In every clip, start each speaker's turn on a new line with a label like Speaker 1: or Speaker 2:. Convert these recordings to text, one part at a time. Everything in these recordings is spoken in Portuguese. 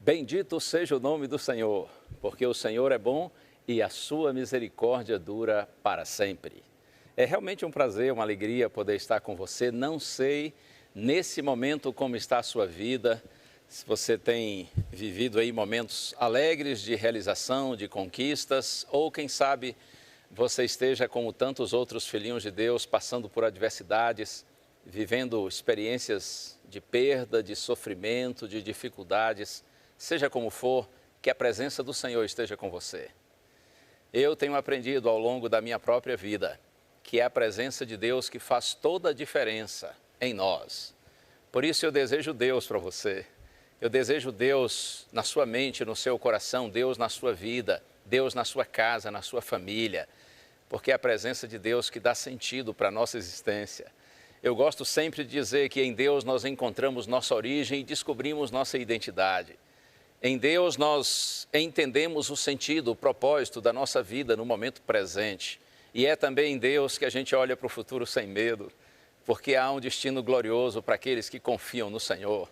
Speaker 1: Bendito seja o nome do Senhor, porque o Senhor é bom e a sua misericórdia dura para sempre. É realmente um prazer, uma alegria poder estar com você. Não sei nesse momento como está a sua vida, se você tem vivido aí momentos alegres de realização, de conquistas, ou quem sabe você esteja como tantos outros filhinhos de Deus, passando por adversidades, vivendo experiências de perda, de sofrimento, de dificuldades. Seja como for, que a presença do Senhor esteja com você. Eu tenho aprendido ao longo da minha própria vida que é a presença de Deus que faz toda a diferença em nós. Por isso eu desejo Deus para você. Eu desejo Deus na sua mente, no seu coração, Deus na sua vida, Deus na sua casa, na sua família, porque é a presença de Deus que dá sentido para a nossa existência. Eu gosto sempre de dizer que em Deus nós encontramos nossa origem e descobrimos nossa identidade. Em Deus nós entendemos o sentido, o propósito da nossa vida no momento presente. E é também em Deus que a gente olha para o futuro sem medo, porque há um destino glorioso para aqueles que confiam no Senhor.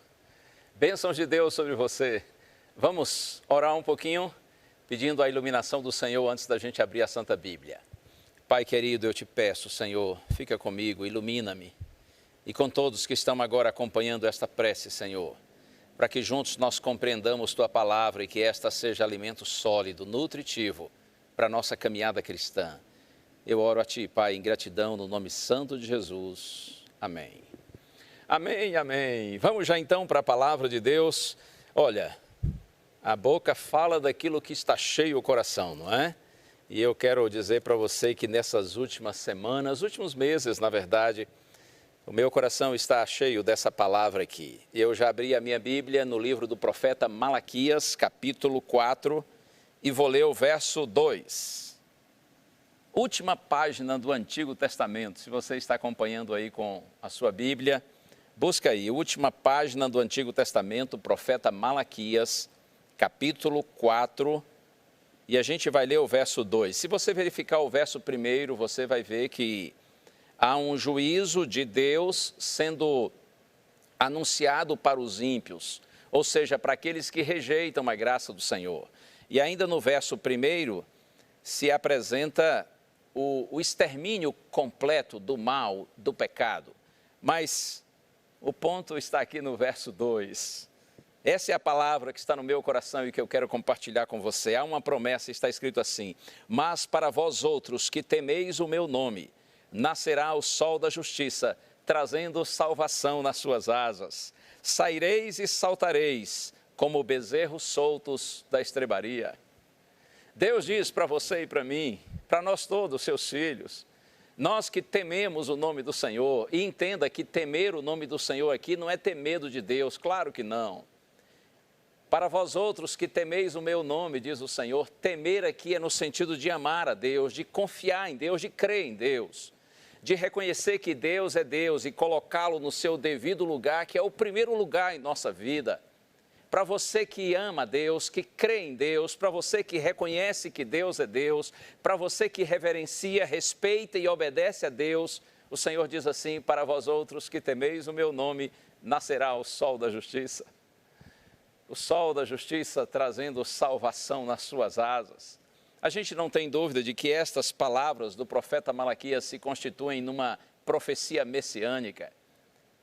Speaker 1: Bênçãos de Deus sobre você. Vamos orar um pouquinho, pedindo a iluminação do Senhor antes da gente abrir a Santa Bíblia. Pai querido, eu te peço, Senhor, fica comigo, ilumina-me. E com todos que estão agora acompanhando esta prece, Senhor, para que juntos nós compreendamos Tua Palavra e que esta seja alimento sólido, nutritivo para a nossa caminhada cristã. Eu oro a Ti, Pai, em gratidão, no nome santo de Jesus. Amém. Amém, amém. Vamos já então para a Palavra de Deus. Olha, a boca fala daquilo que está cheio o coração, não é? E eu quero dizer para você que nessas últimas semanas, últimos meses, na verdade, o meu coração está cheio dessa palavra aqui. Eu já abri a minha Bíblia no livro do profeta Malaquias, capítulo 4, e vou ler o verso 2. Última página do Antigo Testamento. Se você está acompanhando aí com a sua Bíblia, busca aí, última página do Antigo Testamento, profeta Malaquias, capítulo 4, e a gente vai ler o verso 2. Se você verificar o verso 1, você vai ver que há um juízo de Deus sendo anunciado para os ímpios, ou seja, para aqueles que rejeitam a graça do Senhor. E ainda no verso 1 se apresenta o extermínio completo do mal, do pecado. Mas o ponto está aqui no verso 2. Essa é a palavra que está no meu coração e que eu quero compartilhar com você. Há uma promessa, está escrito assim: mas para vós outros que temeis o meu nome, nascerá o sol da justiça, trazendo salvação nas suas asas. Saireis e saltareis, como bezerros soltos da estrebaria. Deus diz para você e para mim, para nós todos, seus filhos, nós que tememos o nome do Senhor, e entenda que temer o nome do Senhor aqui não é ter medo de Deus, claro que não. Para vós outros que temeis o meu nome, diz o Senhor, temer aqui é no sentido de amar a Deus, de confiar em Deus, de crer em Deus, de reconhecer que Deus é Deus e colocá-lo no seu devido lugar, que é o primeiro lugar em nossa vida. Para você que ama a Deus, que crê em Deus, para você que reconhece que Deus é Deus, para você que reverencia, respeita e obedece a Deus, o Senhor diz assim: para vós outros que temeis o meu nome, nascerá o sol da justiça. O sol da justiça trazendo salvação nas suas asas. A gente não tem dúvida de que estas palavras do profeta Malaquias se constituem numa profecia messiânica,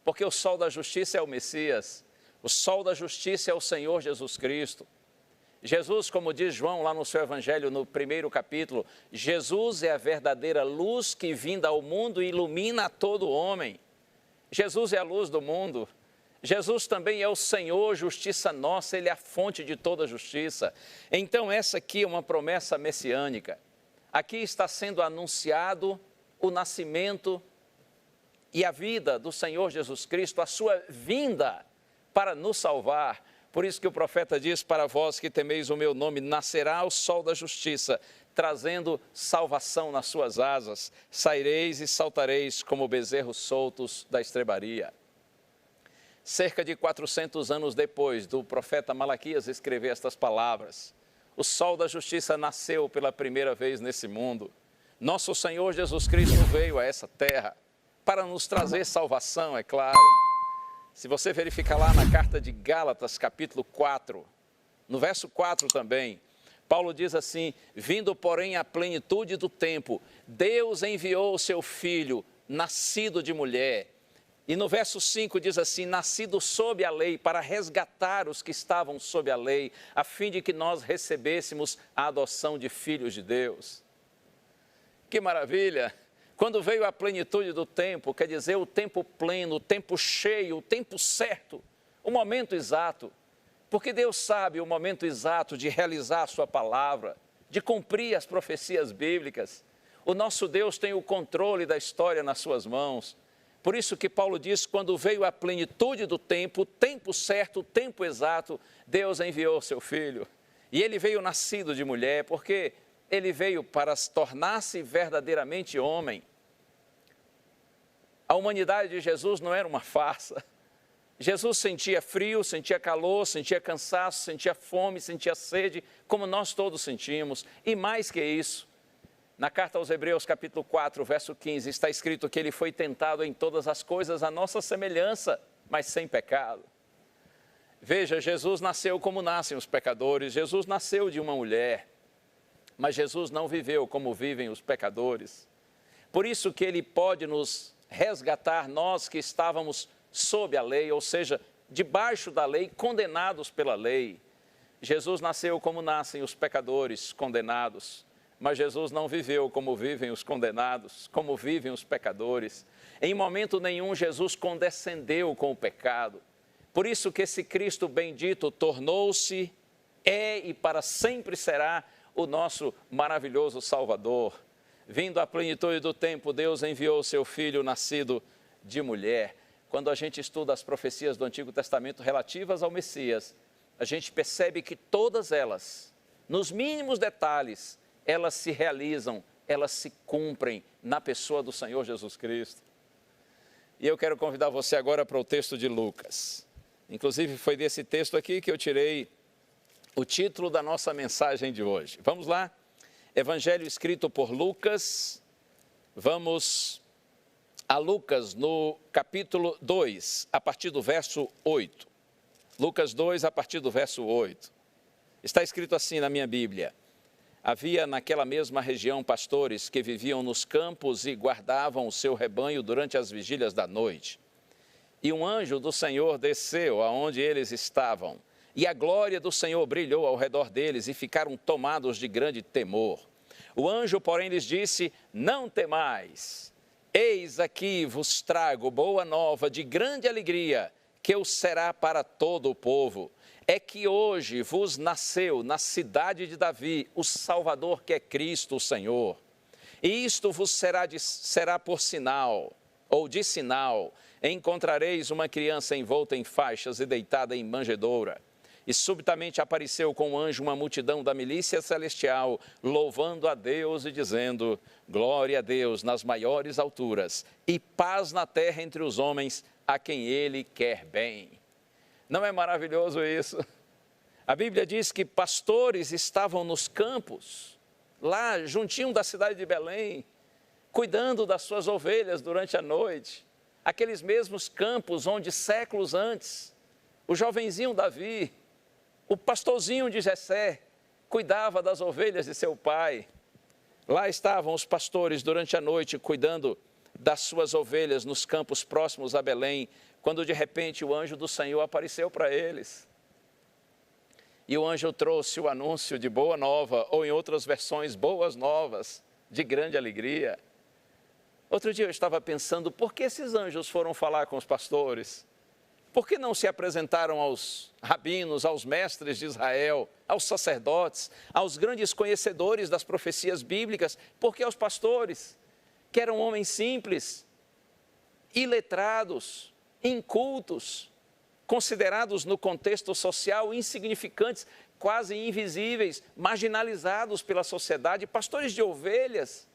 Speaker 1: porque o sol da justiça é o Messias, o sol da justiça é o Senhor Jesus Cristo. Jesus, como diz João lá no seu Evangelho, no 1º capítulo, Jesus é a verdadeira luz que vinda ao mundo e ilumina a todo homem. Jesus é a luz do mundo. Jesus também é o Senhor, justiça nossa, Ele é a fonte de toda justiça. Então essa aqui é uma promessa messiânica. Aqui está sendo anunciado o nascimento e a vida do Senhor Jesus Cristo, a sua vinda para nos salvar. Por isso que o profeta diz: para vós que temeis o meu nome, nascerá o sol da justiça, trazendo salvação nas suas asas. Saireis e saltareis como bezerros soltos da estrebaria. Cerca de 400 anos depois do profeta Malaquias escrever estas palavras, o sol da justiça nasceu pela primeira vez nesse mundo. Nosso Senhor Jesus Cristo veio a essa terra para nos trazer salvação, é claro. Se você verificar lá na carta de Gálatas, capítulo 4, No verso 4 também, Paulo diz assim: vindo, porém, à plenitude do tempo, Deus enviou o seu Filho, nascido de mulher. E no verso 5 diz assim: nascido sob a lei, para resgatar os que estavam sob a lei, a fim de que nós recebêssemos a adoção de filhos de Deus. Que maravilha! Quando veio a plenitude do tempo, quer dizer, o tempo pleno, o tempo cheio, o tempo certo, o momento exato. Porque Deus sabe o momento exato de realizar a sua palavra, de cumprir as profecias bíblicas. O nosso Deus tem o controle da história nas suas mãos. Por isso que Paulo diz, quando veio a plenitude do tempo, o tempo certo, o tempo exato, Deus enviou seu Filho. E ele veio nascido de mulher, porque ele veio para tornar-se verdadeiramente homem. A humanidade de Jesus não era uma farsa. Jesus sentia frio, sentia calor, sentia cansaço, sentia fome, sentia sede, como nós todos sentimos. E mais que isso, na carta aos Hebreus, capítulo 4, verso 15, está escrito que ele foi tentado em todas as coisas à nossa semelhança, mas sem pecado. Veja, Jesus nasceu como nascem os pecadores, Jesus nasceu de uma mulher, mas Jesus não viveu como vivem os pecadores. Por isso que ele pode nos resgatar, nós que estávamos sob a lei, ou seja, debaixo da lei, condenados pela lei. Jesus nasceu como nascem os pecadores condenados, mas Jesus não viveu como vivem os condenados, como vivem os pecadores. Em momento nenhum Jesus condescendeu com o pecado. Por isso que esse Cristo bendito tornou-se, é e para sempre será o nosso maravilhoso Salvador. Vindo à plenitude do tempo, Deus enviou o seu Filho nascido de mulher. Quando a gente estuda as profecias do Antigo Testamento relativas ao Messias, a gente percebe que todas elas, nos mínimos detalhes, elas se realizam, elas se cumprem na pessoa do Senhor Jesus Cristo. E eu quero convidar você agora para o texto de Lucas. Inclusive foi desse texto aqui que eu tirei o título da nossa mensagem de hoje. Vamos lá? Evangelho escrito por Lucas. Vamos a Lucas no capítulo 2, a partir do verso 8. Lucas 2, a partir do verso 8. Está escrito assim na minha Bíblia: havia naquela mesma região pastores que viviam nos campos e guardavam o seu rebanho durante as vigílias da noite. E um anjo do Senhor desceu aonde eles estavam, e a glória do Senhor brilhou ao redor deles e ficaram tomados de grande temor. O anjo, porém, lhes disse: não temais, eis aqui vos trago boa nova de grande alegria, que o será para todo o povo. É que hoje vos nasceu na cidade de Davi o Salvador, que é Cristo o Senhor. E isto vos será por sinal, ou de sinal: encontrareis uma criança envolta em faixas e deitada em manjedoura. E subitamente apareceu com o anjo uma multidão da milícia celestial, louvando a Deus e dizendo: glória a Deus nas maiores alturas, e paz na terra entre os homens, a quem Ele quer bem. Não é maravilhoso isso? A Bíblia diz que pastores estavam nos campos, lá juntinho da cidade de Belém, cuidando das suas ovelhas durante a noite. Aqueles mesmos campos onde séculos antes, o jovenzinho Davi, o pastorzinho de Jessé, cuidava das ovelhas de seu pai. Lá estavam os pastores durante a noite cuidando das suas ovelhas nos campos próximos a Belém, quando de repente o anjo do Senhor apareceu para eles. E o anjo trouxe o anúncio de boa nova, ou em outras versões, boas novas, de grande alegria. Outro dia eu estava pensando, por que esses anjos foram falar com os pastores? Por que não se apresentaram aos rabinos, aos mestres de Israel, aos sacerdotes, aos grandes conhecedores das profecias bíblicas? Por que aos pastores, que eram homens simples, iletrados, incultos, considerados no contexto social insignificantes, quase invisíveis, marginalizados pela sociedade, pastores de ovelhas?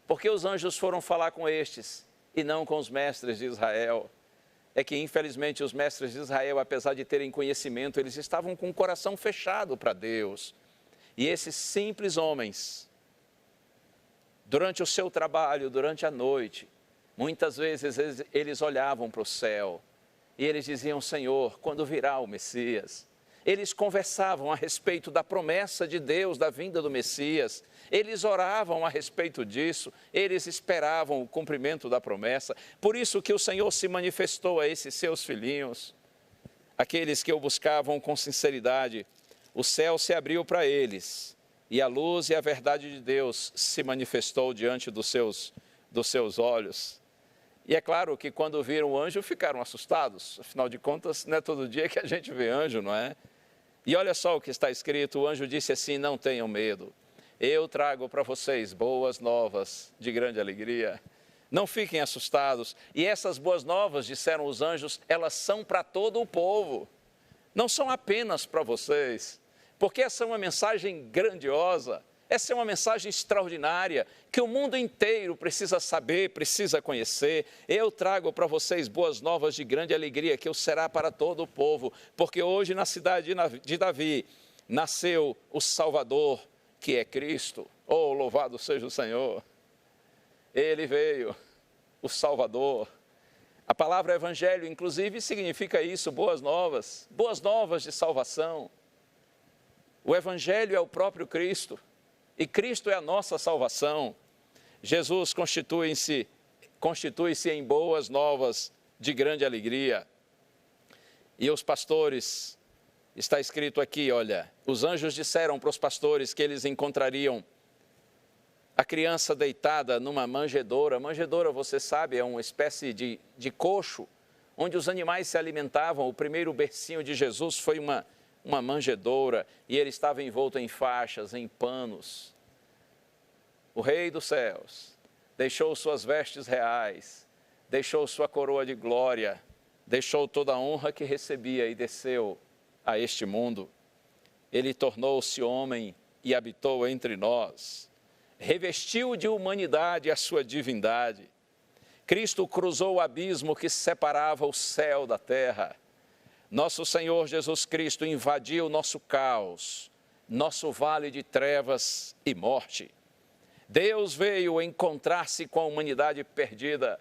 Speaker 1: Porque os anjos foram falar com estes e não com os mestres de Israel? É que, infelizmente, os mestres de Israel, apesar de terem conhecimento, eles estavam com o coração fechado para Deus. E esses simples homens, durante o seu trabalho, durante a noite, muitas vezes eles olhavam para o céu e eles diziam: Senhor, quando virá o Messias? eles conversavam a respeito da promessa de Deus, da vinda do Messias. Eles oravam a respeito disso, eles esperavam o cumprimento da promessa. Por isso que o Senhor se manifestou a esses seus filhinhos, aqueles que o buscavam com sinceridade. O céu se abriu para eles e a luz e a verdade de Deus se manifestou diante dos seus olhos. E é claro que quando viram o anjo ficaram assustados, afinal de contas não é todo dia que a gente vê anjo, não é? E olha só o que está escrito, o anjo disse assim: não tenham medo, eu trago para vocês boas novas de grande alegria. Não fiquem assustados. E essas boas novas, disseram os anjos, elas são para todo o povo, não são apenas para vocês, porque essa é uma mensagem grandiosa. Essa é uma mensagem extraordinária, que o mundo inteiro precisa saber, precisa conhecer. Eu trago para vocês boas novas de grande alegria, que será para todo o povo, porque hoje na cidade de Davi nasceu o Salvador, que é Cristo. Oh, louvado seja o Senhor! Ele veio, o Salvador. A palavra evangelho, inclusive, significa isso, boas novas de salvação. O evangelho é o próprio Cristo. E Cristo é a nossa salvação. Jesus constitui-se em boas novas de grande alegria. E os pastores, está escrito aqui, olha, os anjos disseram para os pastores que eles encontrariam a criança deitada numa manjedoura. Manjedoura, você sabe, é uma espécie de coxo, onde os animais se alimentavam. O primeiro bercinho de Jesus foi uma manjedoura, e ele estava envolto em faixas, em panos. O Rei dos céus deixou suas vestes reais, deixou sua coroa de glória, deixou toda a honra que recebia e desceu a este mundo. Ele tornou-se homem e habitou entre nós, revestiu de humanidade a sua divindade. Cristo cruzou o abismo que separava o céu da terra. Nosso Senhor Jesus Cristo invadiu nosso caos, nosso vale de trevas e morte. Deus veio encontrar-se com a humanidade perdida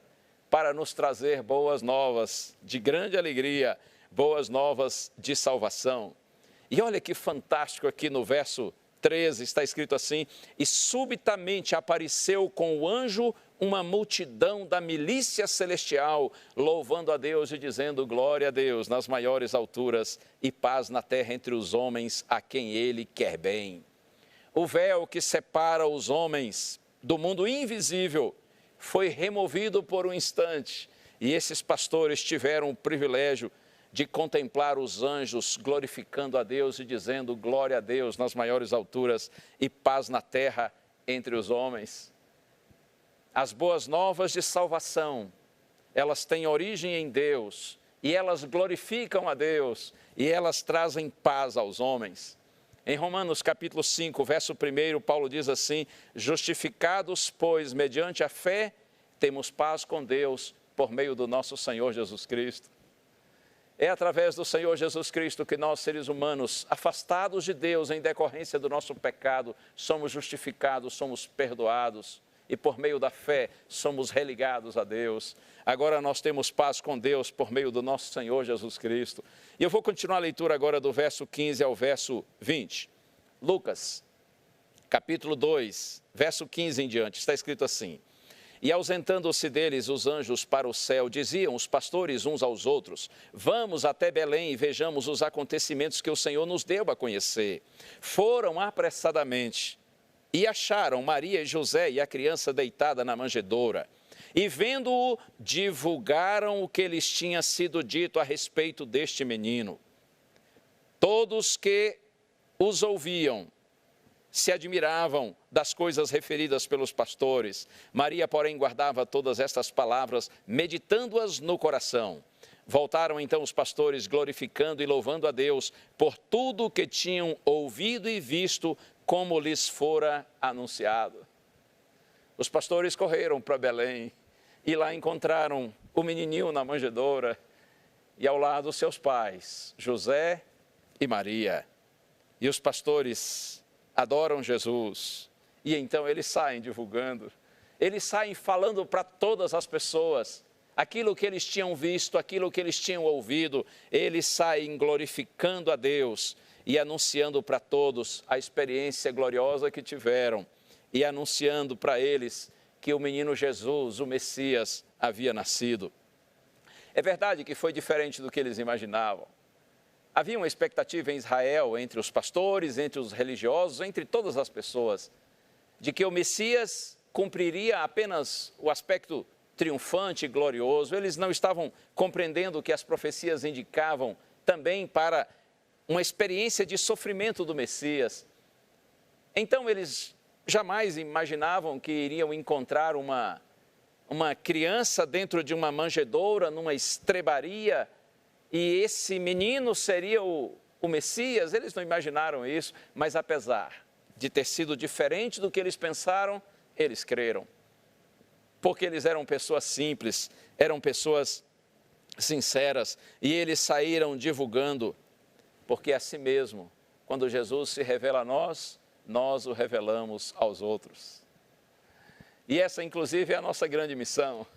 Speaker 1: para nos trazer boas novas de grande alegria, boas novas de salvação. E olha que fantástico aqui no verso 13, está escrito assim: e subitamente apareceu com o anjo uma multidão da milícia celestial, louvando a Deus e dizendo glória a Deus nas maiores alturas e paz na terra entre os homens a quem Ele quer bem. O véu que separa os homens do mundo invisível foi removido por um instante, e esses pastores tiveram o privilégio de contemplar os anjos glorificando a Deus e dizendo glória a Deus nas maiores alturas e paz na terra entre os homens. As boas novas de salvação, elas têm origem em Deus, e elas glorificam a Deus, e elas trazem paz aos homens. Em Romanos capítulo 5, verso 1, Paulo diz assim: justificados, pois, mediante a fé, temos paz com Deus por meio do nosso Senhor Jesus Cristo. É através do Senhor Jesus Cristo que nós, seres humanos, afastados de Deus em decorrência do nosso pecado, somos justificados, somos perdoados, e por meio da fé somos religados a Deus. Agora nós temos paz com Deus por meio do nosso Senhor Jesus Cristo. E eu vou continuar a leitura agora do verso 15 ao verso 20. Lucas, capítulo 2, verso 15 em diante, está escrito assim: e ausentando-se deles os anjos para o céu, diziam os pastores uns aos outros: vamos até Belém e vejamos os acontecimentos que o Senhor nos deu a conhecer. Foram apressadamente e acharam Maria e José e a criança deitada na manjedoura. E vendo-o, divulgaram o que lhes tinha sido dito a respeito deste menino. Todos que os ouviam se admiravam das coisas referidas pelos pastores. Maria, porém, guardava todas estas palavras, meditando-as no coração. Voltaram então os pastores, glorificando e louvando a Deus por tudo o que tinham ouvido e visto, como lhes fora anunciado. Os pastores correram para Belém e lá encontraram o menininho na manjedoura e ao lado seus pais, José e Maria. E os pastores adoram Jesus, e então eles saem divulgando, eles saem falando para todas as pessoas aquilo que eles tinham visto, aquilo que eles tinham ouvido, eles saem glorificando a Deus e anunciando para todos a experiência gloriosa que tiveram e anunciando para eles que o menino Jesus, o Messias, havia nascido. É verdade que foi diferente do que eles imaginavam. Havia uma expectativa em Israel, entre os pastores, entre os religiosos, entre todas as pessoas, de que o Messias cumpriria apenas o aspecto triunfante e glorioso. Eles não estavam compreendendo que as profecias indicavam também para uma experiência de sofrimento do Messias. Então eles jamais imaginavam que iriam encontrar uma criança dentro de uma manjedoura, numa estrebaria, e esse menino seria o Messias. Eles não imaginaram isso, mas apesar de ter sido diferente do que eles pensaram, eles creram. Porque eles eram pessoas simples, eram pessoas sinceras, e eles saíram divulgando, porque assim mesmo, quando Jesus se revela a nós, nós o revelamos aos outros. E essa, inclusive, é a nossa grande missão.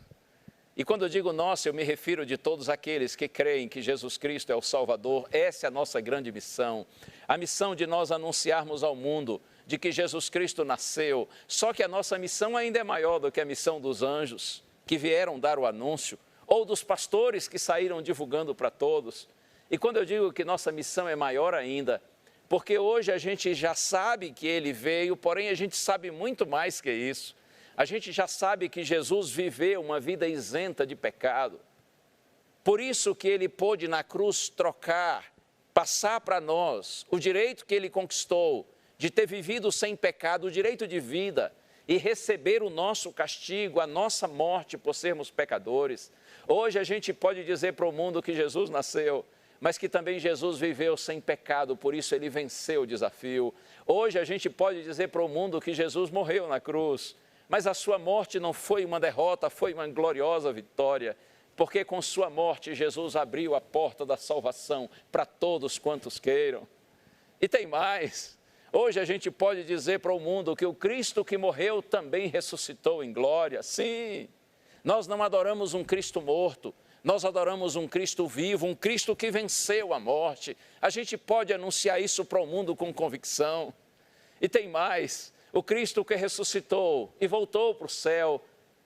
Speaker 1: E quando eu digo nossa, eu me refiro de todos aqueles que creem que Jesus Cristo é o Salvador. Essa é a nossa grande missão. A missão de nós anunciarmos ao mundo de que Jesus Cristo nasceu. Só que a nossa missão ainda é maior do que a missão dos anjos que vieram dar o anúncio, ou dos pastores que saíram divulgando para todos. E quando eu digo que nossa missão é maior ainda, porque hoje a gente já sabe que ele veio, porém a gente sabe muito mais que isso. A gente já sabe que Jesus viveu uma vida isenta de pecado. Por isso que ele pôde na cruz trocar, passar para nós o direito que ele conquistou de ter vivido sem pecado, o direito de vida, e receber o nosso castigo, a nossa morte por sermos pecadores. Hoje a gente pode dizer para o mundo que Jesus nasceu, mas que também Jesus viveu sem pecado, por isso ele venceu o desafio. Hoje a gente pode dizer para o mundo que Jesus morreu na cruz, mas a sua morte não foi uma derrota, foi uma gloriosa vitória, porque com sua morte Jesus abriu a porta da salvação para todos quantos queiram. E tem mais, hoje a gente pode dizer para o mundo que o Cristo que morreu também ressuscitou em glória. Sim, nós não adoramos um Cristo morto, nós adoramos um Cristo vivo, um Cristo que venceu a morte. A gente pode anunciar isso para o mundo com convicção. E tem mais, o Cristo que ressuscitou e voltou para o céu,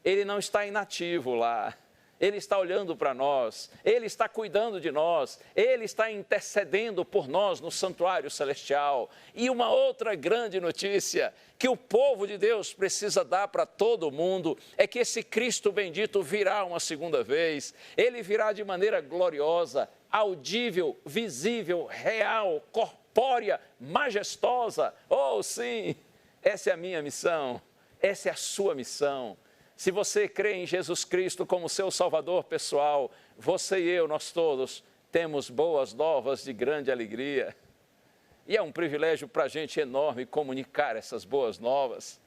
Speaker 1: ele não está inativo lá. Ele está olhando para nós, ele está cuidando de nós, ele está intercedendo por nós no santuário celestial. E uma outra grande notícia que o povo de Deus precisa dar para todo mundo é que esse Cristo bendito virá uma segunda vez. Ele virá de maneira gloriosa, audível, visível, real, corpórea, majestosa. Oh, sim, essa é a minha missão, essa é a sua missão. Se você crê em Jesus Cristo como seu Salvador pessoal, você e eu, nós todos, temos boas novas de grande alegria. E é um privilégio para a gente enorme comunicar essas boas novas.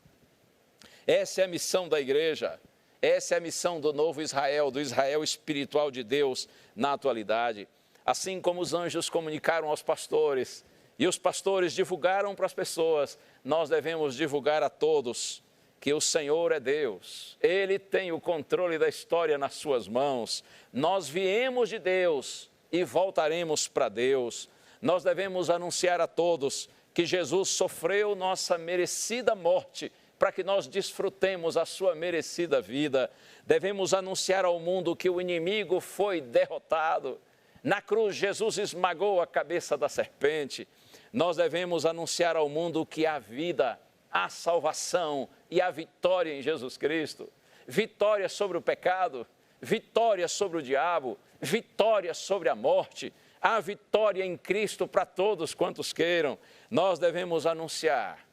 Speaker 1: Essa é a missão da igreja, essa é a missão do novo Israel, do Israel espiritual de Deus na atualidade. Assim como os anjos comunicaram aos pastores e os pastores divulgaram para as pessoas, nós devemos divulgar a todos que o Senhor é Deus, ele tem o controle da história nas suas mãos. Nós viemos de Deus e voltaremos para Deus. Nós devemos anunciar a todos que Jesus sofreu nossa merecida morte para que nós desfrutemos a sua merecida vida. Devemos anunciar ao mundo que o inimigo foi derrotado. Na cruz, Jesus esmagou a cabeça da serpente. Nós devemos anunciar ao mundo que há vida, a salvação e a vitória em Jesus Cristo, vitória sobre o pecado, vitória sobre o diabo, vitória sobre a morte, a vitória em Cristo para todos quantos queiram. Nós devemos anunciar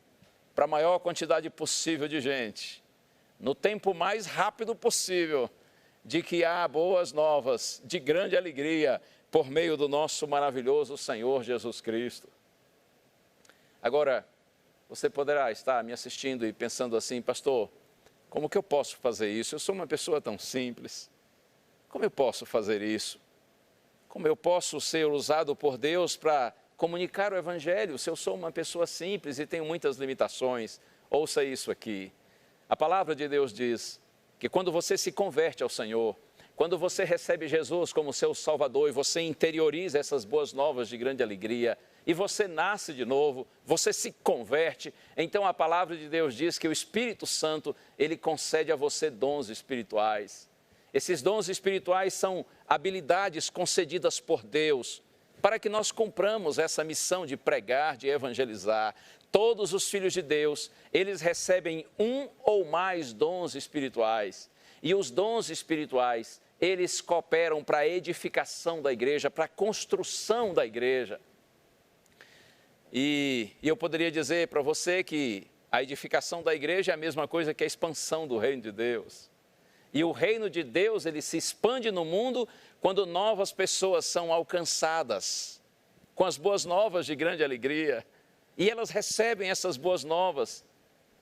Speaker 1: para a maior quantidade possível de gente, no tempo mais rápido possível, de que há boas novas, de grande alegria, por meio do nosso maravilhoso Senhor Jesus Cristo. Agora, você poderá estar me assistindo e pensando assim, pastor, como que eu posso fazer isso? Eu sou uma pessoa tão simples. Como eu posso fazer isso? Como eu posso ser usado por Deus para comunicar o Evangelho se eu sou uma pessoa simples e tenho muitas limitações? Ouça isso aqui. A palavra de Deus diz que quando você se converte ao Senhor, Quando você recebe Jesus como seu Salvador e você interioriza essas boas novas de grande alegria, e você nasce de novo, você se converte, então a palavra de Deus diz que o Espírito Santo, ele concede a você dons espirituais. Esses dons espirituais são habilidades concedidas por Deus para que nós cumpramos essa missão de pregar, de evangelizar. Todos os filhos de Deus, eles recebem um ou mais dons espirituais. E os dons espirituais, eles cooperam para a edificação da igreja, para a construção da igreja. E eu poderia dizer para você que a edificação da igreja é a mesma coisa que a expansão do reino de Deus. E o reino de Deus, ele se expande no mundo quando novas pessoas são alcançadas com as boas novas de grande alegria. E elas recebem essas boas novas,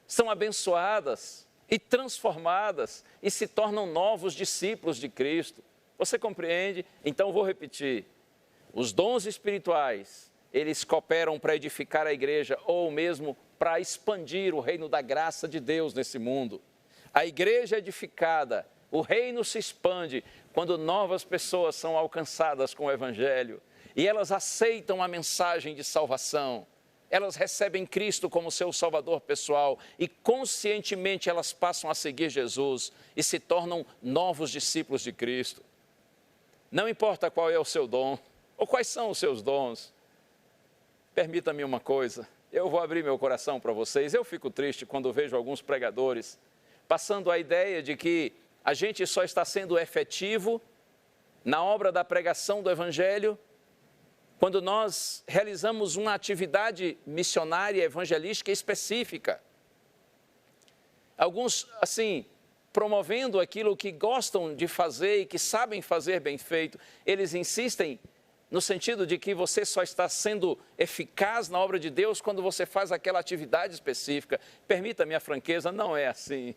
Speaker 1: são abençoadas e transformadas e se tornam novos discípulos de Cristo. Você compreende? Então vou repetir. Os dons espirituais, eles cooperam para edificar a igreja ou mesmo para expandir o reino da graça de Deus nesse mundo. A igreja é edificada, o reino se expande quando novas pessoas são alcançadas com o evangelho e elas aceitam a mensagem de salvação. Elas recebem Cristo como seu Salvador pessoal e conscientemente elas passam a seguir Jesus e se tornam novos discípulos de Cristo. Não importa qual é o seu dom ou quais são os seus dons. Permita-me uma coisa, eu vou abrir meu coração para vocês. Eu fico triste quando vejo alguns pregadores passando a ideia de que a gente só está sendo efetivo na obra da pregação do Evangelho quando nós realizamos uma atividade missionária evangelística específica. Alguns, assim, promovendo aquilo que gostam de fazer e que sabem fazer bem feito, eles insistem no sentido de que você só está sendo eficaz na obra de Deus quando você faz aquela atividade específica. Permita-me a franqueza, não é assim.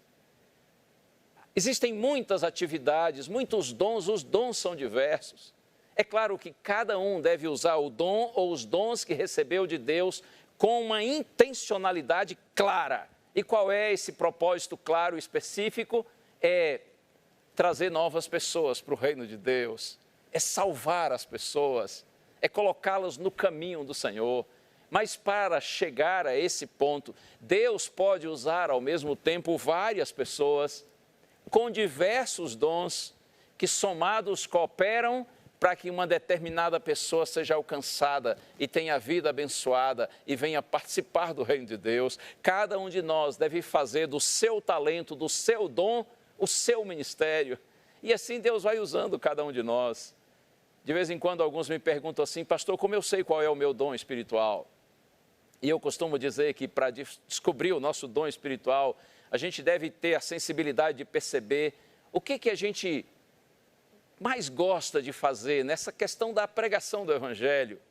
Speaker 1: Existem muitas atividades, muitos dons, os dons são diversos. É claro que cada um deve usar o dom ou os dons que recebeu de Deus com uma intencionalidade clara. E qual é esse propósito claro e específico? É trazer novas pessoas para o reino de Deus. É salvar as pessoas, é colocá-las no caminho do Senhor. Mas para chegar a esse ponto, Deus pode usar ao mesmo tempo várias pessoas com diversos dons que somados cooperam para que uma determinada pessoa seja alcançada e tenha a vida abençoada e venha participar do reino de Deus. Cada um de nós deve fazer do seu talento, do seu dom, o seu ministério. E assim Deus vai usando cada um de nós. De vez em quando alguns me perguntam assim, pastor, como eu sei qual é o meu dom espiritual? E eu costumo dizer que para descobrir o nosso dom espiritual, a gente deve ter a sensibilidade de perceber o que a gente mais gosta de fazer nessa questão da pregação do Evangelho,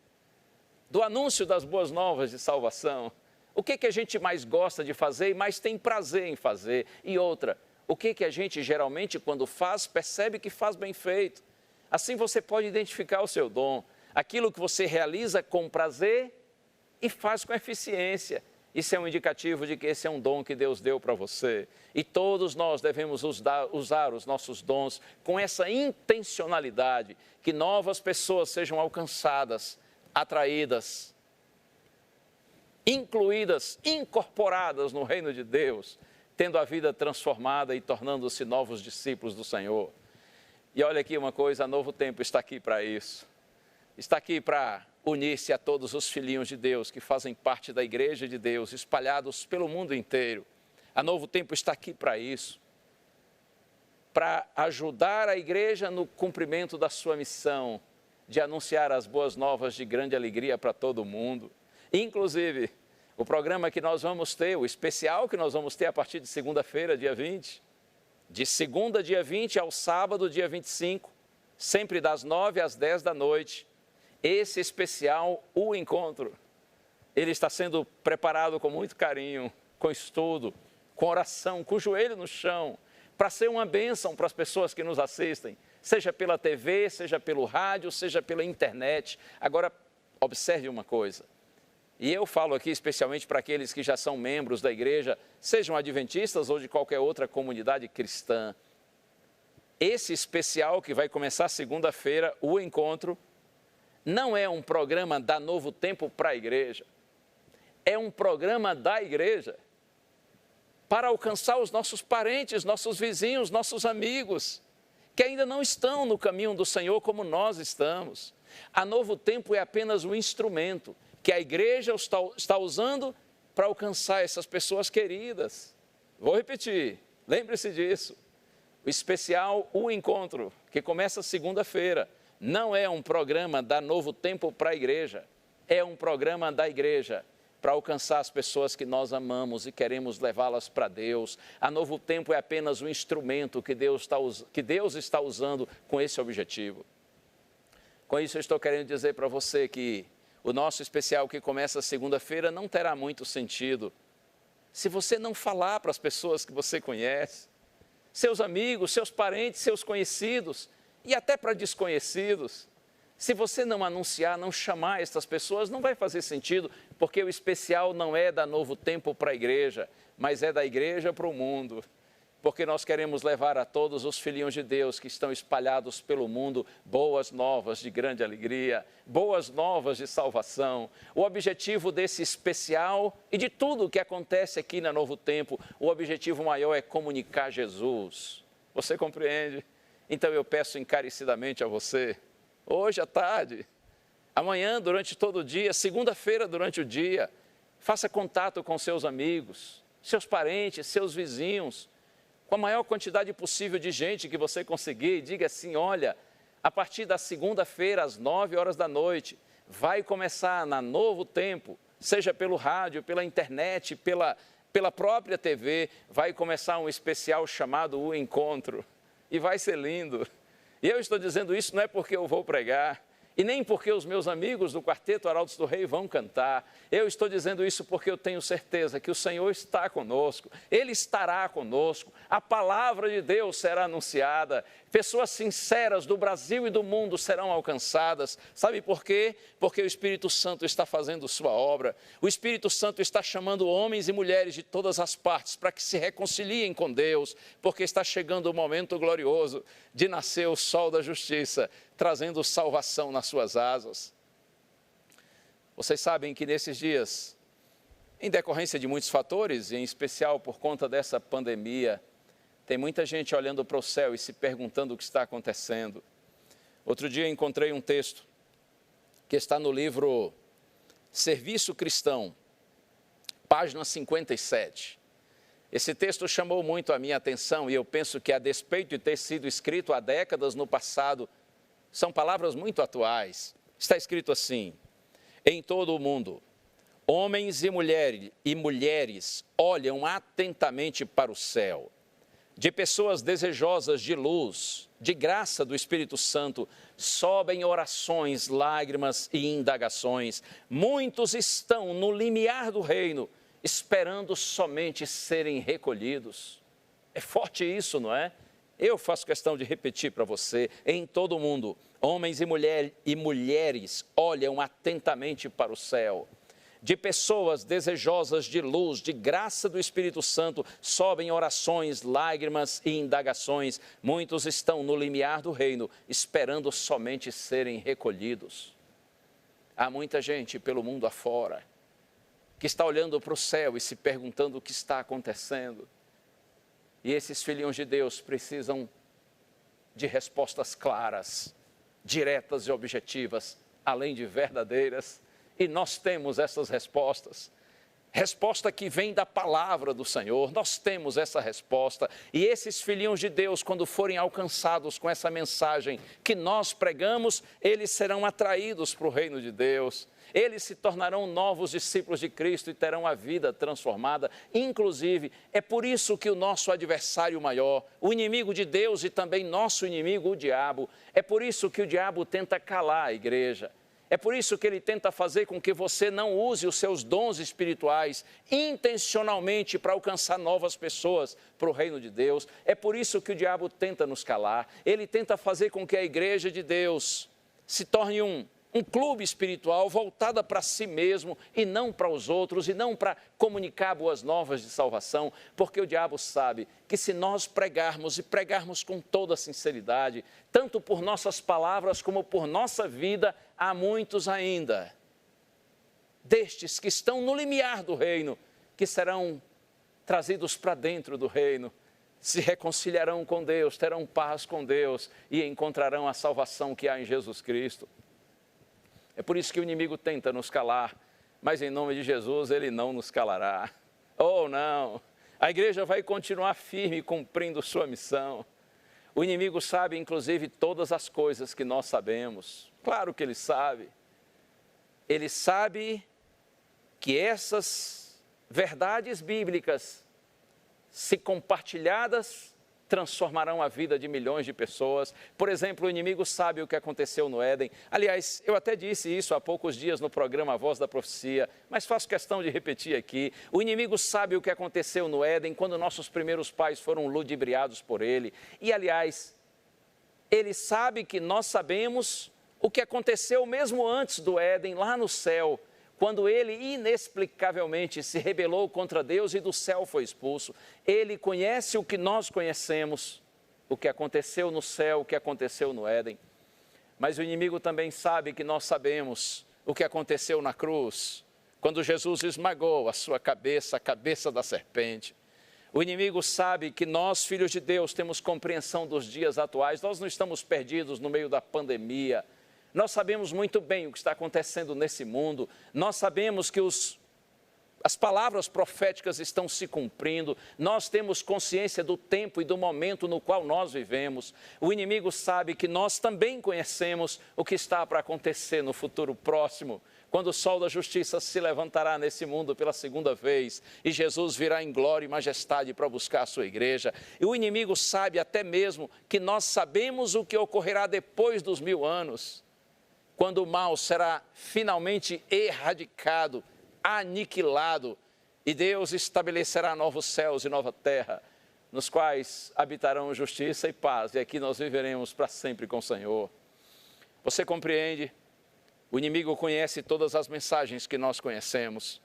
Speaker 1: do anúncio das boas novas de salvação. O que a gente mais gosta de fazer e mais tem prazer em fazer? E outra, o que a gente geralmente quando faz, percebe que faz bem feito? Assim você pode identificar o seu dom, aquilo que você realiza com prazer e faz com eficiência. Isso é um indicativo de que esse é um dom que Deus deu para você. E todos nós devemos usar os nossos dons com essa intencionalidade, que novas pessoas sejam alcançadas, atraídas, incluídas, incorporadas no reino de Deus, tendo a vida transformada e tornando-se novos discípulos do Senhor. E olha aqui uma coisa, a Novo Tempo está aqui para isso. Está aqui para unir-se a todos os filhinhos de Deus que fazem parte da igreja de Deus, espalhados pelo mundo inteiro. A Novo Tempo está aqui para isso. Para ajudar a igreja no cumprimento da sua missão de anunciar as boas novas de grande alegria para todo mundo. Inclusive, o programa que nós vamos ter, o especial que nós vamos ter a partir de segunda-feira, dia 20, de segunda, dia 20, ao sábado, dia 25, sempre das 9 às 10 da noite, esse especial, o encontro, ele está sendo preparado com muito carinho, com estudo, com oração, com o joelho no chão, para ser uma bênção para as pessoas que nos assistem, seja pela TV, seja pelo rádio, seja pela internet. Agora, observe uma coisa, e eu falo aqui especialmente para aqueles que já são membros da igreja, sejam adventistas ou de qualquer outra comunidade cristã. esse especial que vai começar segunda-feira, o encontro, não é um programa da Novo Tempo para a igreja. É um programa da igreja para alcançar os nossos parentes, nossos vizinhos, nossos amigos, que ainda não estão no caminho do Senhor como nós estamos. A Novo Tempo é apenas um instrumento que a igreja está usando para alcançar essas pessoas queridas. Vou repetir, lembre-se disso. O especial O Encontro, que começa segunda-feira, não é um programa da Novo Tempo para a igreja, é um programa da igreja para alcançar as pessoas que nós amamos e queremos levá-las para Deus. A Novo Tempo é apenas um instrumento que Deus está usando com esse objetivo. Com isso, eu estou querendo dizer para você que o nosso especial que começa segunda-feira não terá muito sentido se você não falar para as pessoas que você conhece, seus amigos, seus parentes, seus conhecidos e até para desconhecidos. Se você não anunciar, não chamar essas pessoas, não vai fazer sentido, porque o especial não é da Novo Tempo para a igreja, mas é da igreja para o mundo. Porque nós queremos levar a todos os filhinhos de Deus que estão espalhados pelo mundo boas novas de grande alegria, boas novas de salvação. O objetivo desse especial e de tudo o que acontece aqui na Novo Tempo, o objetivo maior é comunicar Jesus. Você compreende? Então eu peço encarecidamente a você, hoje à tarde, amanhã durante todo o dia, segunda-feira durante o dia, faça contato com seus amigos, seus parentes, seus vizinhos, com a maior quantidade possível de gente que você conseguir, diga assim, olha, a partir da segunda-feira, às 9 horas da noite, vai começar na Novo Tempo, seja pelo rádio, pela internet, pela própria TV, vai começar um especial chamado O Encontro, e vai ser lindo. E eu estou dizendo isso não é porque eu vou pregar, e nem porque os meus amigos do Quarteto Arautos do Rei vão cantar. Eu estou dizendo isso porque eu tenho certeza que o Senhor está conosco, Ele estará conosco, a palavra de Deus será anunciada, pessoas sinceras do Brasil e do mundo serão alcançadas. Sabe por quê? Porque o Espírito Santo está fazendo sua obra, o Espírito Santo está chamando homens e mulheres de todas as partes para que se reconciliem com Deus, porque está chegando o momento glorioso de nascer o sol da justiça, trazendo salvação nas suas asas. Vocês sabem que nesses dias, em decorrência de muitos fatores, e em especial por conta dessa pandemia, tem muita gente olhando para o céu e se perguntando o que está acontecendo. Outro dia encontrei um texto que está no livro Serviço Cristão, página 57. Esse texto chamou muito a minha atenção e eu penso que, a despeito de ter sido escrito há décadas no passado, são palavras muito atuais. Está escrito assim: em todo o mundo, homens e mulheres olham atentamente para o céu. De pessoas desejosas de luz, de graça do Espírito Santo, sobem orações, lágrimas e indagações. Muitos estão no limiar do reino, esperando somente serem recolhidos. É forte isso, não é? Eu faço questão de repetir para você, em todo o mundo, homens e mulheres olham atentamente para o céu. De pessoas desejosas de luz, de graça do Espírito Santo, sobem orações, lágrimas e indagações. Muitos estão no limiar do reino, esperando somente serem recolhidos. Há muita gente pelo mundo afora que está olhando para o céu e se perguntando o que está acontecendo. E esses filhinhos de Deus precisam de respostas claras, diretas e objetivas, além de verdadeiras. E nós temos essas respostas. Resposta que vem da palavra do Senhor. Nós temos essa resposta. E esses filhinhos de Deus, quando forem alcançados com essa mensagem que nós pregamos, eles serão atraídos para o reino de Deus. Eles se tornarão novos discípulos de Cristo e terão a vida transformada. Inclusive, é por isso que o nosso adversário maior, o inimigo de Deus e também nosso inimigo, o diabo, é por isso que o diabo tenta calar a igreja. É por isso que ele tenta fazer com que você não use os seus dons espirituais intencionalmente para alcançar novas pessoas para o reino de Deus. É por isso que o diabo tenta nos calar. Ele tenta fazer com que a igreja de Deus se torne um clube espiritual voltada para si mesmo e não para os outros, e não para comunicar boas novas de salvação, porque o diabo sabe que se nós pregarmos e pregarmos com toda sinceridade, tanto por nossas palavras como por nossa vida, há muitos ainda destes que estão no limiar do reino, que serão trazidos para dentro do reino, se reconciliarão com Deus, terão paz com Deus e encontrarão a salvação que há em Jesus Cristo. É por isso que o inimigo tenta nos calar, mas em nome de Jesus ele não nos calará. Oh, não! A igreja vai continuar firme cumprindo sua missão. O inimigo sabe, inclusive, todas as coisas que nós sabemos. Claro que ele sabe. Ele sabe que essas verdades bíblicas, se compartilhadas, transformarão a vida de milhões de pessoas. Por exemplo, o inimigo sabe o que aconteceu no Éden. Aliás, eu até disse isso há poucos dias no programa A Voz da Profecia, mas faço questão de repetir aqui. O inimigo sabe o que aconteceu no Éden, quando nossos primeiros pais foram ludibriados por ele. E, aliás, ele sabe que nós sabemos o que aconteceu mesmo antes do Éden, lá no céu, quando ele inexplicavelmente se rebelou contra Deus e do céu foi expulso. Ele conhece o que nós conhecemos, o que aconteceu no céu, o que aconteceu no Éden. Mas o inimigo também sabe que nós sabemos o que aconteceu na cruz, quando Jesus esmagou a sua cabeça, a cabeça da serpente. O inimigo sabe que nós, filhos de Deus, temos compreensão dos dias atuais. Nós não estamos perdidos no meio da pandemia. Nós sabemos muito bem o que está acontecendo nesse mundo. Nós sabemos que as palavras proféticas estão se cumprindo. Nós temos consciência do tempo e do momento no qual nós vivemos. O inimigo sabe que nós também conhecemos o que está para acontecer no futuro próximo, quando o sol da justiça se levantará nesse mundo pela segunda vez e Jesus virá em glória e majestade para buscar a sua igreja. E o inimigo sabe até mesmo que nós sabemos o que ocorrerá depois dos 1000 anos, quando o mal será finalmente erradicado, aniquilado, e Deus estabelecerá novos céus e nova terra, nos quais habitarão justiça e paz, e aqui nós viveremos para sempre com o Senhor. Você compreende? O inimigo conhece todas as mensagens que nós conhecemos,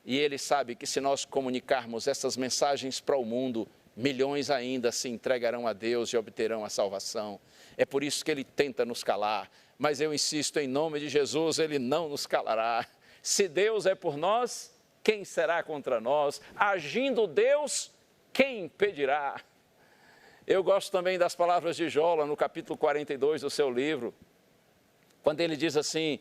Speaker 1: e ele sabe que se nós comunicarmos essas mensagens para o mundo, milhões ainda se entregarão a Deus e obterão a salvação. É por isso que ele tenta nos calar, mas eu insisto, em nome de Jesus, ele não nos calará. Se Deus é por nós, quem será contra nós? Agindo Deus, quem impedirá? Eu gosto também das palavras de Jó, no capítulo 42 do seu livro, quando ele diz assim,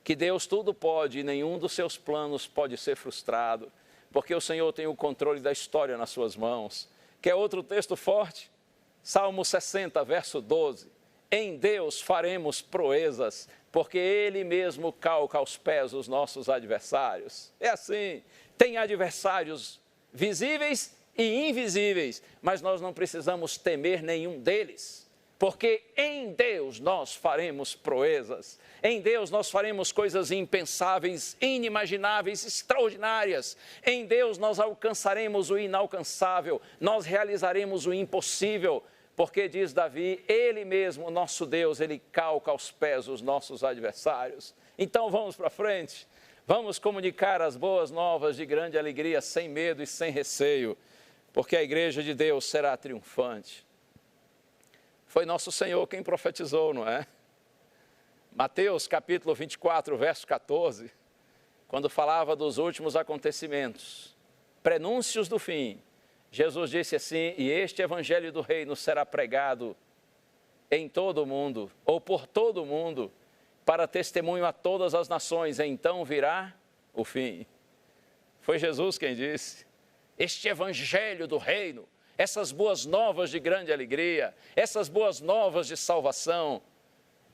Speaker 1: que Deus tudo pode e nenhum dos seus planos pode ser frustrado, porque o Senhor tem o controle da história nas suas mãos. Quer outro texto forte? Salmo 60, verso 12. Em Deus faremos proezas, porque Ele mesmo calca aos pés os nossos adversários. É assim, tem adversários visíveis e invisíveis, mas nós não precisamos temer nenhum deles, porque em Deus nós faremos proezas. Em Deus nós faremos coisas impensáveis, inimagináveis, extraordinárias. Em Deus nós alcançaremos o inalcançável, nós realizaremos o impossível, porque diz Davi, Ele mesmo, nosso Deus, Ele calca aos pés os nossos adversários. Então vamos para frente, vamos comunicar as boas novas de grande alegria, sem medo e sem receio, porque a igreja de Deus será triunfante. Foi nosso Senhor quem profetizou, não é? Mateus capítulo 24, verso 14, quando falava dos últimos acontecimentos, prenúncios do fim, Jesus disse assim, e este evangelho do reino será pregado em todo o mundo, ou por todo o mundo, para testemunho a todas as nações, então virá o fim. Foi Jesus quem disse, este evangelho do reino, essas boas novas de grande alegria, essas boas novas de salvação,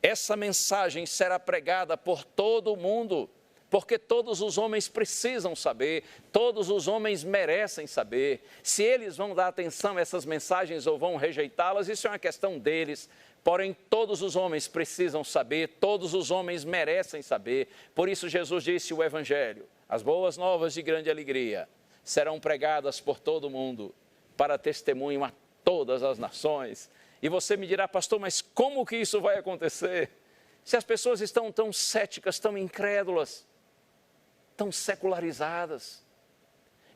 Speaker 1: essa mensagem será pregada por todo o mundo, porque todos os homens precisam saber, todos os homens merecem saber. Se eles vão dar atenção a essas mensagens ou vão rejeitá-las, isso é uma questão deles. Porém, todos os homens precisam saber, todos os homens merecem saber. Por isso Jesus disse, o evangelho, as boas novas de grande alegria, serão pregadas por todo o mundo, para testemunho a todas as nações. E você me dirá, pastor, mas como que isso vai acontecer? Se as pessoas estão tão céticas, tão incrédulas, tão secularizadas,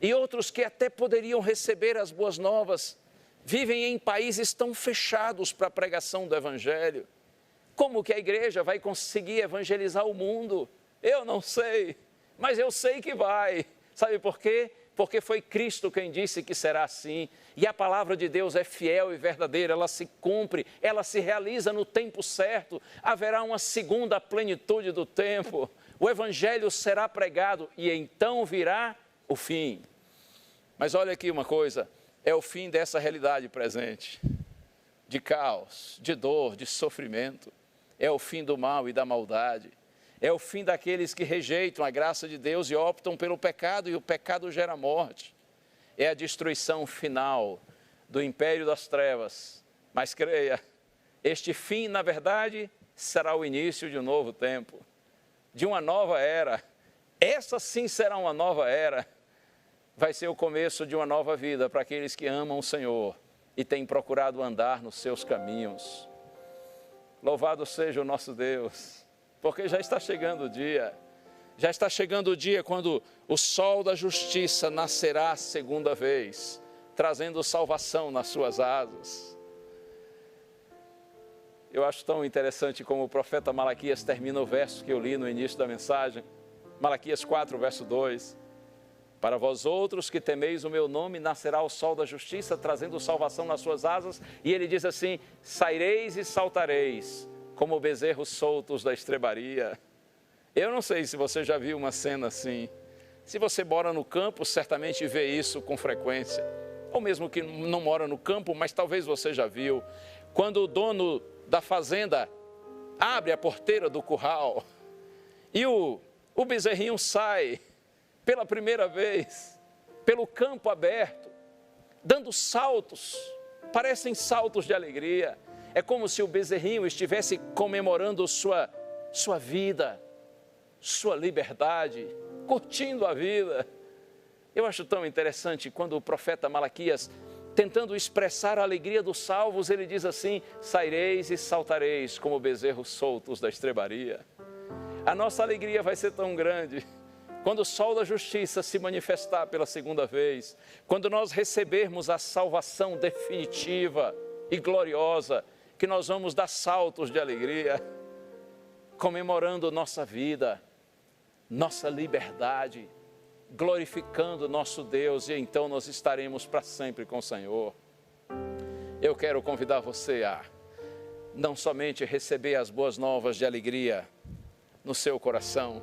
Speaker 1: e outros que até poderiam receber as boas novas, vivem em países tão fechados para a pregação do Evangelho, como que a igreja vai conseguir evangelizar o mundo? Eu não sei, mas eu sei que vai. Sabe por quê? Porque foi Cristo quem disse que será assim. E a palavra de Deus é fiel e verdadeira, ela se cumpre, ela se realiza no tempo certo. Haverá uma segunda plenitude do tempo. O Evangelho será pregado e então virá o fim. Mas olha aqui uma coisa, é o fim dessa realidade presente. De caos, de dor, de sofrimento. É o fim do mal e da maldade. É o fim daqueles que rejeitam a graça de Deus e optam pelo pecado, e o pecado gera morte. É a destruição final do império das trevas. Mas creia, este fim, na verdade, será o início de um novo tempo, de uma nova era. Essa sim será uma nova era. Vai ser o começo de uma nova vida para aqueles que amam o Senhor e têm procurado andar nos seus caminhos. Louvado seja o nosso Deus, porque já está chegando o dia quando o sol da justiça nascerá a segunda vez, trazendo salvação nas suas asas. Eu acho tão interessante como o profeta Malaquias termina o verso que eu li no início da mensagem, Malaquias 4, verso 2. Para vós outros que temeis o meu nome, nascerá o sol da justiça, trazendo salvação nas suas asas. E ele diz assim, saireis e saltareis, como bezerros soltos da estrebaria. Eu não sei se você já viu uma cena assim. Se você mora no campo, certamente vê isso com frequência. Ou mesmo que não mora no campo, mas talvez você já viu. Quando o dono da fazenda abre a porteira do curral e o bezerrinho sai pela primeira vez, pelo campo aberto, dando saltos, parecem saltos de alegria. É como se o bezerrinho estivesse comemorando sua vida, sua liberdade, curtindo a vida. Eu acho tão interessante quando o profeta Malaquias, tentando expressar a alegria dos salvos, ele diz assim, saireis e saltareis como bezerros soltos da estrebaria. A nossa alegria vai ser tão grande quando o sol da justiça se manifestar pela segunda vez, quando nós recebermos a salvação definitiva e gloriosa, que nós vamos dar saltos de alegria, comemorando nossa vida, nossa liberdade, glorificando nosso Deus, e então nós estaremos para sempre com o Senhor. Eu quero convidar você a não somente receber as boas novas de alegria no seu coração,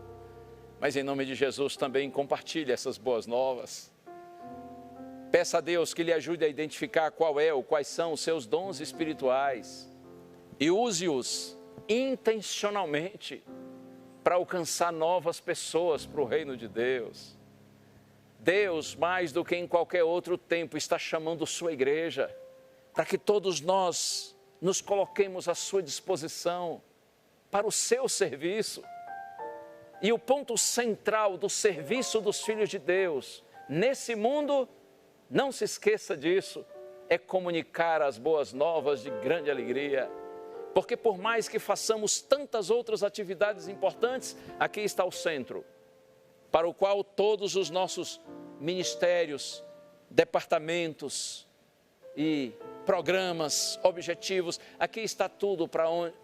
Speaker 1: mas em nome de Jesus também compartilhe essas boas novas. Peça a Deus que lhe ajude a identificar quais são os seus dons espirituais e use-os intencionalmente para alcançar novas pessoas para o reino de Deus. Deus, mais do que em qualquer outro tempo, está chamando sua igreja para que todos nós nos coloquemos à sua disposição para o seu serviço. E o ponto central do serviço dos filhos de Deus nesse mundo, não se esqueça disso, é comunicar as boas novas de grande alegria. Porque por mais que façamos tantas outras atividades importantes, aqui está o centro, para o qual todos os nossos ministérios, departamentos e programas, objetivos, aqui está tudo para onde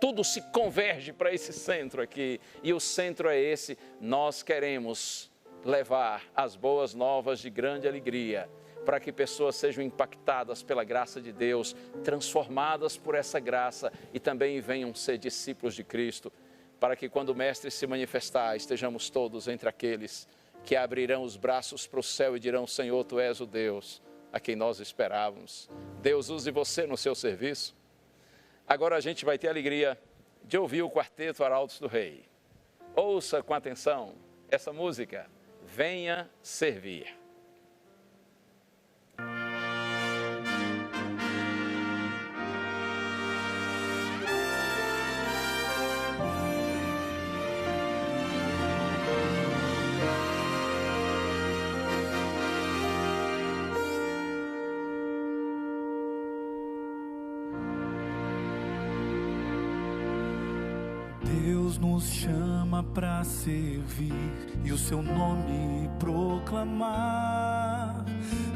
Speaker 1: tudo se converge para esse centro aqui, e o centro é esse. Nós queremos levar as boas novas de grande alegria, para que pessoas sejam impactadas pela graça de Deus, transformadas por essa graça e também venham ser discípulos de Cristo, para que quando o Mestre se manifestar, estejamos todos entre aqueles que abrirão os braços para o céu e dirão, Senhor, Tu és o Deus a quem nós esperávamos. Deus use você no seu serviço. Agora a gente vai ter a alegria de ouvir o quarteto Arautos do Rei. Ouça com atenção essa música, Venha Servir.
Speaker 2: nos chama para servir e o seu nome proclamar,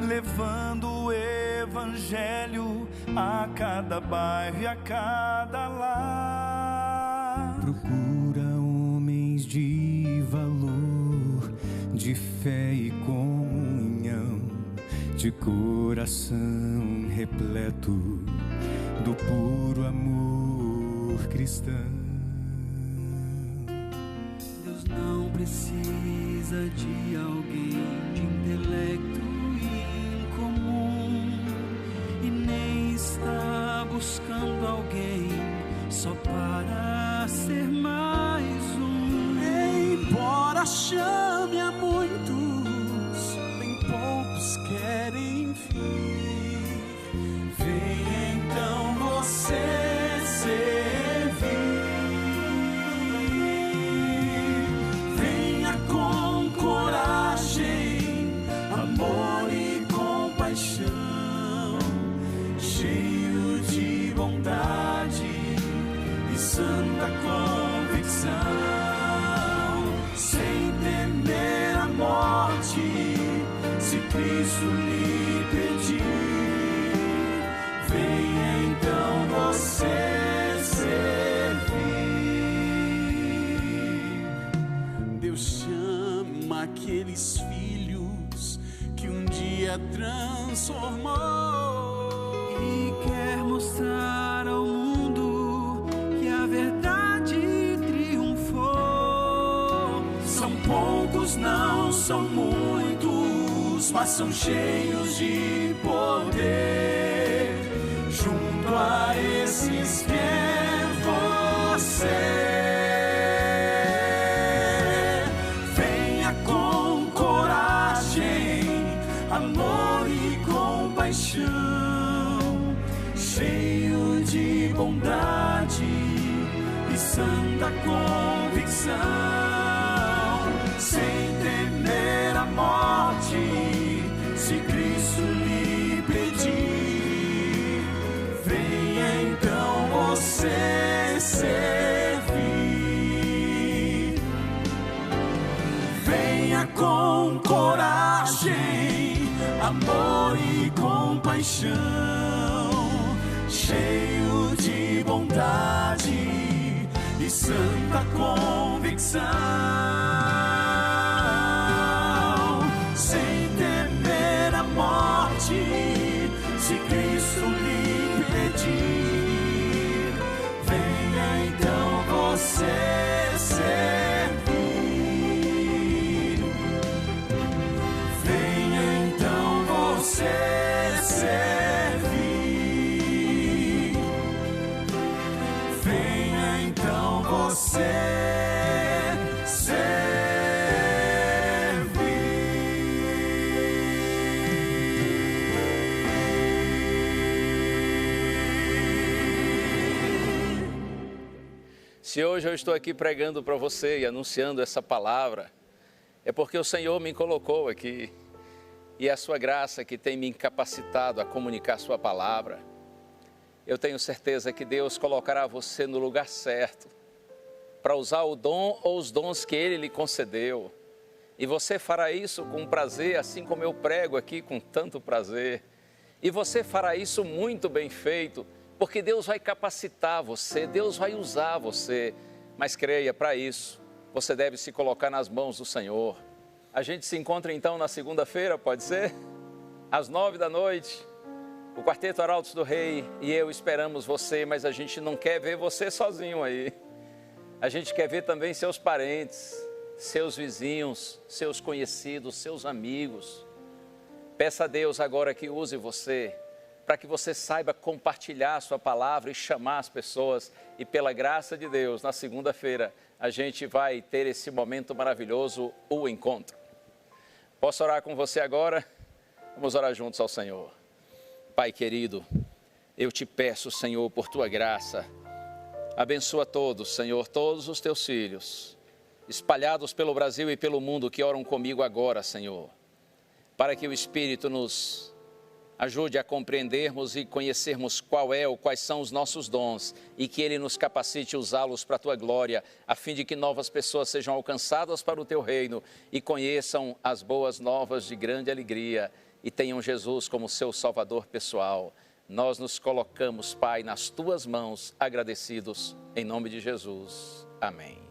Speaker 2: levando o evangelho a cada bairro e a cada lar. Procura homens de valor, de fé e comunhão, de coração repleto do puro amor cristão. Deus não precisa de alguém de intelecto incomum e nem está buscando alguém só para ser mais um. Embora chame a muitos, bem poucos querem vir. Vem então você servir. Venha com coragem, amor e compaixão, cheio de bondade e santa convicção, sem temer a morte, se Cristo lhe pedir. Venha então você servir. Deus chama aqueles filhos que um dia transformou e quer mostrar ao mundo que a verdade triunfou. São poucos, não são muitos, mas são cheios de poder. Junto a esses quer você. Venha com coragem, amor e compaixão, cheio de bondade e santa convicção, sem temer a morte, se Cristo lhe pedir. Venha então você servir. Venha com coragem, amor e compaixão, cheio de bondade e santa convicção, sem temer a morte, se Cristo lhe pedir. Venha então você servir. Venha então você servir. Venha então você
Speaker 1: Se hoje eu estou aqui pregando para você e anunciando essa palavra, é porque o Senhor me colocou aqui e é a sua graça que tem me incapacitado a comunicar a sua palavra. Eu tenho certeza que Deus colocará você no lugar certo para usar o dom ou os dons que Ele lhe concedeu. E você fará isso com prazer, assim como eu prego aqui com tanto prazer. E você fará isso muito bem feito, porque Deus vai capacitar você, Deus vai usar você. Mas creia, para isso, você deve se colocar nas mãos do Senhor. A gente se encontra então na segunda-feira, pode ser? Às 9h, o Quarteto Arautos do Rei e eu esperamos você, mas a gente não quer ver você sozinho aí. A gente quer ver também seus parentes, seus vizinhos, seus conhecidos, seus amigos. Peça a Deus agora que use você, para que você saiba compartilhar a sua palavra e chamar as pessoas. E pela graça de Deus, na segunda-feira, a gente vai ter esse momento maravilhoso, o encontro. Posso orar com você agora? Vamos orar juntos ao Senhor. Pai querido, eu te peço, Senhor, por tua graça, abençoa todos, Senhor, todos os teus filhos, espalhados pelo Brasil e pelo mundo que oram comigo agora, Senhor, para que o Espírito nos Ajude a compreendermos e conhecermos qual é ou quais são os nossos dons e que Ele nos capacite a usá-los para a Tua glória, a fim de que novas pessoas sejam alcançadas para o Teu reino e conheçam as boas novas de grande alegria e tenham Jesus como seu Salvador pessoal. Nós nos colocamos, Pai, nas Tuas mãos, agradecidos, em nome de Jesus. Amém.